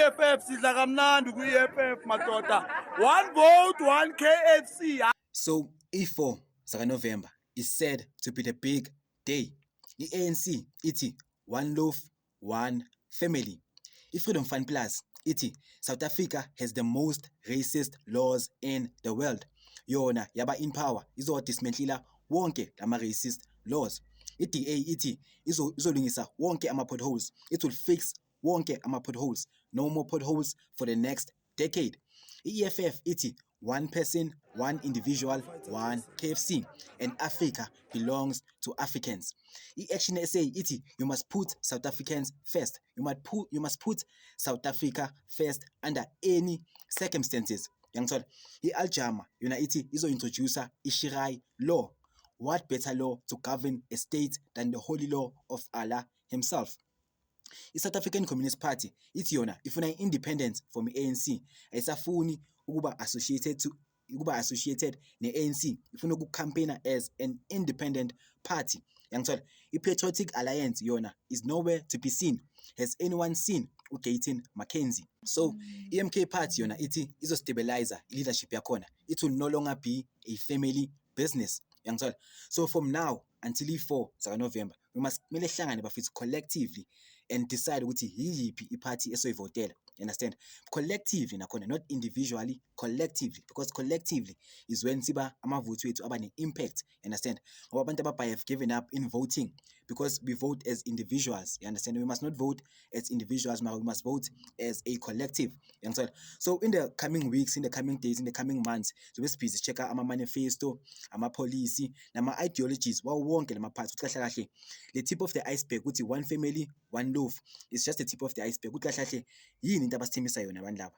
EFF sidla kamnandi ku-EFF madoda. One vote, one KFC. So i4 November is said to be the big day. I-ANC ithi one loaf, one family. I-Freedom Fund Plus ithi South Africa has the most racist laws in the world. Yona yaba in power izodismantlela wonke lama-racist laws. I-DA ithi izolungisa wonke ama-potholes. It will fix wonke ama-potholes. No more potholes for the next decade. I-EFF ithi one person, one individual, one KFC, and Africa belongs to Africans. I-Action SA ithi you must put South Africans first. You must put South Africa first under any circumstances. Yangithola. I-Aljama yona ithi izo-introducer i-Shirai law. What better law to govern a state than the holy law of Allah himself? I-South African Communist Party ithi yona ifuna independence from i-ANC, ayisafuni ukuba associated ne-ANC, ifuna ukucampaigna as an independent party. Yangithola. I-Patriotic Alliance yona is nowhere to be seen. Has anyone seen uGayton Mackenzie? So i-MK Party yona ithi izostabilizer i-leadership yakhona. It will no longer be a family business. Yangithola. So from now until i-4 November, we must kumele sihlangane bafethu collectively and decide ukuthi yiyiphi iparty esoyivotela. You understand? Collectively nakhona, not individually, collectively, because collectively is when siba amavoti wethu aba ne-impact. You understand? Ngoba abantu ababhayi have given up in voting because we vote as individuals. You understand? We must not vote as individuals, but we must vote as a collective. You understand? So in the coming weeks, in the coming days, in the coming months, so we're busy check out ama-manifesto, ama-policy, nama-ideologies, wonke lama-parts. The tip of the iceberg, ukuthi one family, one loaf, is just the tip of the iceberg. Yini into abasithembisa yona abantu laba.